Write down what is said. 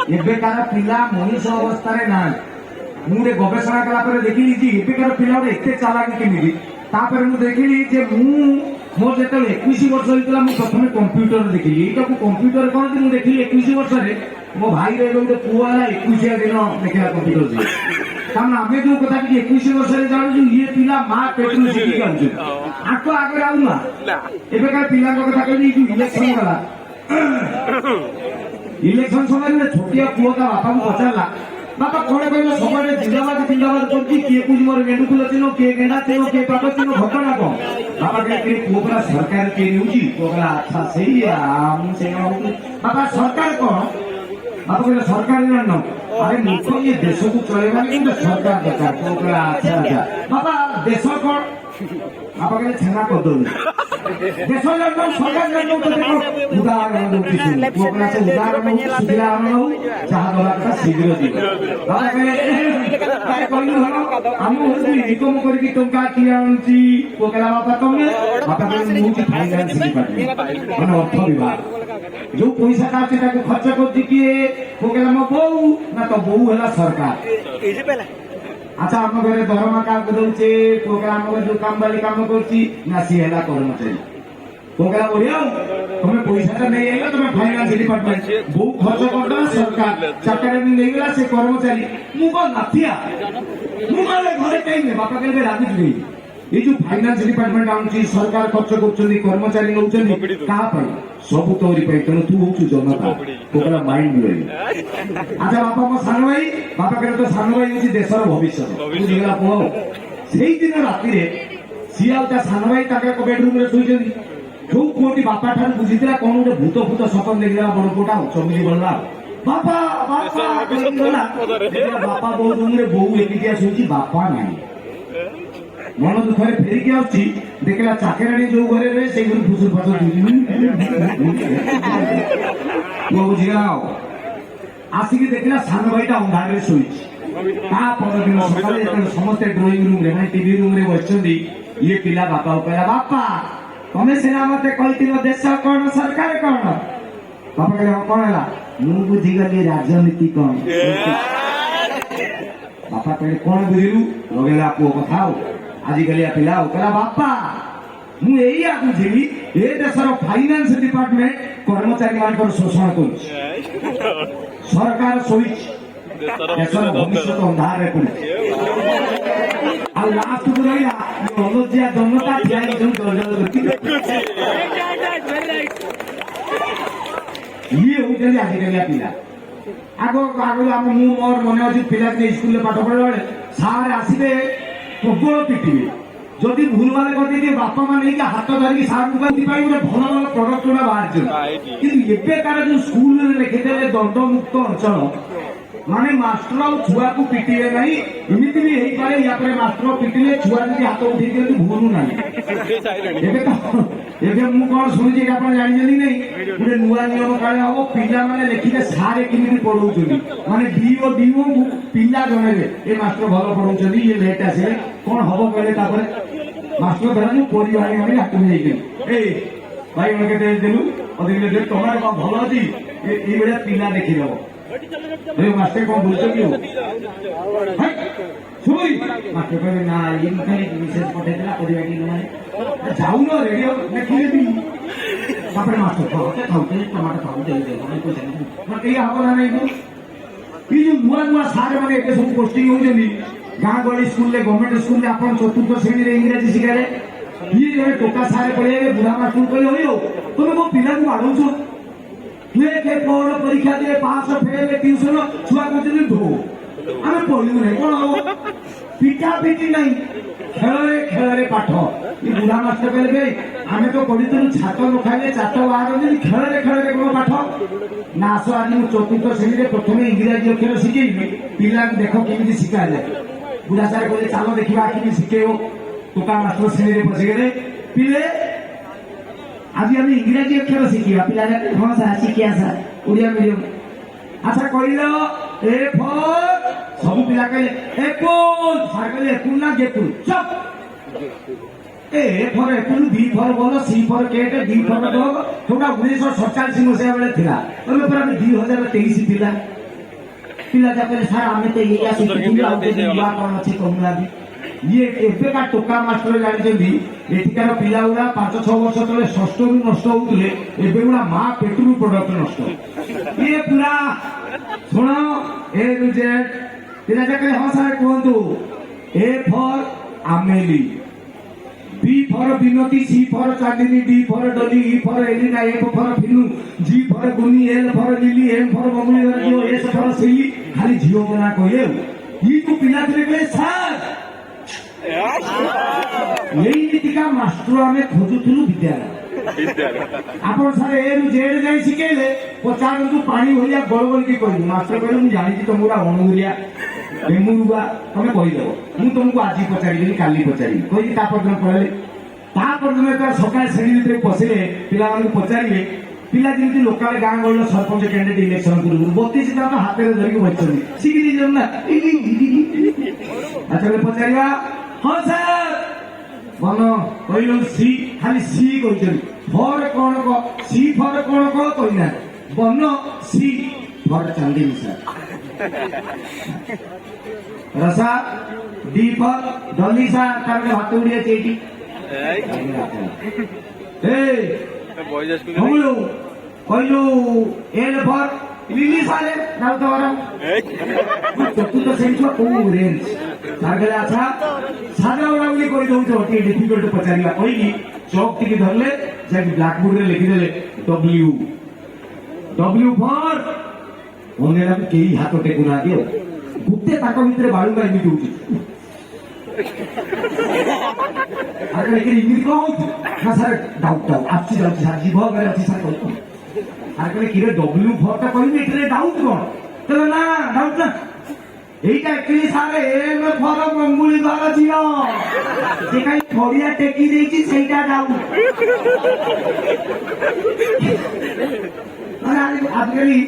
एबेकार पिला मनीष अवस्था ना मुझे गवेषणा कला देखिली एबेकार पिला एत चालाक केमी देखिली मोर जो 21 वर्ष होता प्रथम कंप्यूटर देखिली यहाँ कंप्यूटर कौन थी देखिली 21 वर्ष मो भाई गोटे पुआ 21 दिन देखा कंप्यूटर कारण आम जो कथा 21 वर्ष जानु ये पिला माँ पेटू शिखिक आको आगे आउना एबेकार पिला कथा कही इलेक्शन गला इलेक्शन समय छोटिया पुआ का बापा को पचारा बापा कौन कह सब जिंदाबाद जिंदाबाद करती किए कुछ मोर गेंडू फुल चिन्ह किए गेंडा चिन्ह किए पाप चिन्ह घटना कौन बापा कहे पुआ पूरा सरकार किए नहीं पुआ अच्छा सही बापा सरकार कौन बापा कहले सरकार जान अरे मुख्य ये देश को चलेगा सरकार दरकार पुआ अच्छा अच्छा बापा देश कौन बापा कहले छेना कर दो देश जान सरकार जान तो देखो उदाहरण दो किसी पुआ से उदाहरण सुविधा हो जहां दरकार शीघ्र दी बापा कहले काय कहलु हलो हम होती इनकम करके टंका किया आंची पुआ कहला बापा तुमने बापा कहले मुझे फाइनेंस डिपार्टमेंट मन अर्थ विभाग जो पैसा काटे ताको खर्च करती किए पुआ कहला मो बहू ना तो बहू है सरकार अच्छा आम घर दरमा क्या दौचे प्रोग्राम जो काम वाली काम कर सी है कर्मचारी प्रोग्राम बढ़िया तुम्हें पैसा नहीं आएगा तुम्हें फाइनेंस डिपार्टमेंट बहु खर्च कर सरकार चाकरी नहीं गला से कर्मचारी मुझे नाथिया मुझे घरे कहीं बापा कहते राजी नहीं ये जो फाइनेंस डिपार्टमेंट आउची सरकार खर्च कर कर्मचारी नौ सब तोरी तेणु तू हूँ जनता तो माइंड मिले अच्छा बापा मो सान भाई बापा कहते तो सान भाई हूँ देशर भविष्य बुझीगला पुओ से दिन राति सी आ सान भाई बेडरूम शुई जो पुओटी बापा ठार बुझीला कौन गोटे भूत भूत सपन देखला बड़ पुओटा चमकी पड़ा बापा बापा बापा बहु रूम बहु एकिटिया शुई बापा ना मन दुखरे फेरिकी आसी देखला चाकराणी जो घरे रहे से घर फुसुर फासुर बुझीगला आसिक देखला सान भाईटा अंधारे शुई दिन सकाल समस्ते ड्रॉइंग रूम रे टीवी रूम रे बसछन्ती ये पिला बापा कहला बापा तमे सिना मते कहथिलो देश कौन सरकार कौन बापा कहला कौन है मु बुझीगली राजनीति कौन बापा कहले कौन बुझिलु लगेला पुओ कथा आजिकल पिला कहला बापा मुझे बुझिली ए देशर फाइनेंस डिपार्टमेंट कर्मचारी मान शोषण कर सरकार शोई देशर भविष्य अंधार लास्ट को रहा अलजिया जनता ये हूँ आजिकल पिला आग आग मोर मन अच्छी पिला स्कूल पाठ पढ़ा सारे आसवे प्रबल पिटिवे जदि भूल भाल कर बापा माने हाथ धरिकी सार गोटे भल भल प्रडक्ट गुड़ा बाहर एबेकार जो स्कूल लिखिदे दंडमुक्त अंचल माने मास्टर आ छुआ को पिटिले नहीं एमती भी यही पारे या मास्टर पिटिले छुआ जी हाथ उठे दिखते भूलू ना एवं कौन शुणी जानी नहीं गोटे नुआ नियम काले हम पिला माने लिखिले सारे केमी पढ़ाऊँ माने डीओ डीओ पिला जन ए मास्टर भल पढ़ाऊँ ये लेट आसे कौन हम कहले मास्टर धरा परी भाई मैंने हाथ में भाई मैंने देलु अधिक तुम भल अच्छी ये पिला देखीद मास्टर कौन बोलते मास्टर कहे ना ये खाली विशेष पठेला पढ़ा जाऊन रेडियो देखिए मास्टर खाते टमाटर खाऊ हम ना नहीं ये जो नुआ नुआ सारे मैंने सब पोस्टिंग होती गाँ गली स्कूल गवर्नमेंट स्कूल आप चतुर्थ श्रेणी इंग्राजी शिखारे ये जो टोका सारे पढ़े बुढ़ा मास्टर कहे तुम मो पिला को आड़ौ कौन परीक्षा दे पास फेल ट्यूशन छुआ कहते धो आम पढ़ू ना कौन हम पिटा पिटी नहीं खेल पाठ ये बुढ़ा मास्टर कहले आम तो पढ़ी छात न खाइले चाट बाहर खेल कौन पाठ ना आस आज चतुर्थ श्रेणी प्रथम इंग्राजी अक्षर शिखेबी पिला देख केमी शिखा जाए बुढ़ा सारे कहले चलो देखा कि शिखेब टोका मास्टर श्रेणी पशिगले पिले आज आम इंग्राजी अक्षर शिखा पिला हाँ सार शिखिया सार ओडिया मीडियम अच्छा कहल ए फर सब पिला कहले एप्पल सार कहले एप्पल ना गेप्पल चप ए फर एप्पल बी फर बल सी फर केट डी फर डग जोटा 1947 मसीहा बेले थिला तबे पूरा 2023 पिला पिला जाके सर आमे तो ये शिखुला आउते युवा कोन अछि कहूना भी ये एबे का टोका मास्टर जानि जंदी एठिकार पिला उडा 5-6 वर्ष तले षष्ठ रु नष्ट होउतले एबे उडा मा पेट्रोल प्रोडक्ट नष्ट ये पूरा सुनो ए टू जेड पिला जाके हां सर कोंतु A for Ameli B for Vinodi C for Chandni D for Dolly E for Elina F for Finu G for Guni L for Lily M for Mamuli जो एस फॉर सेली खाली जियो बना कोये ई तो पिला दिले सर यही नीतिका मास्टर आमे खोजुथुलु विद्यालय आपण सर ए रु जेड जाई सिकेले पचार तू पानी होइया गोल गोल की कहि मास्टर कहले मु जानि कि तमरा अनुरिया बेमुरुआ तमे कहि देबो मु तुमको आज पचारि काली पचारि कहि तापर दिन पळले तापर दिन तो सकाळ श्रेणी भितर बसिले पिला मानू पचारिले पिला जेमति लोकल गां गळ सरपंच कैंडिडेट इलेक्शन करू 32 टा हाथ रे धरि बचछन सिकि दिजन ना अच्छा पचारिया हां सर मनो कहिलो सी खाली सी कहिछन फॉर कोन को सी फॉर कोन को कहिना बनो सी फॉर चांदनी सर रसा डी फॉर डॉली सा तारे हाथ उड़िया चेटी ए हमलो कहिलो एल फॉर लिली साले नाउ तवरा तू तो सेंचुआ को रेंज तारगले अच्छा सादा उड़ाउली करि दउ तो टी डिफिकल्ट पचारिला कहि चौक टिके धरले जाके ब्लैक बोर्ड रे लिखि देले डब्ल्यू डब्ल्यू फॉर ओनेला केही हाथ टेकुना दियो गुप्ते ताको भितरे बाळू गाई मिटु अरे लेकिन इमित को ना सर डाउट आपसी जाउची सर जीव गरे अछि सर को अरे किरे डब्ल्यू फॉर ता कहि इतरे डाउट कोन तो ना डाउट ना এইটা एक्चुअली सारे एम फॉर मंगुली द्वारा जियो যে কাই ফড়িয়া টেকি দেইছি সেইটা ডাউট মানে আজকালি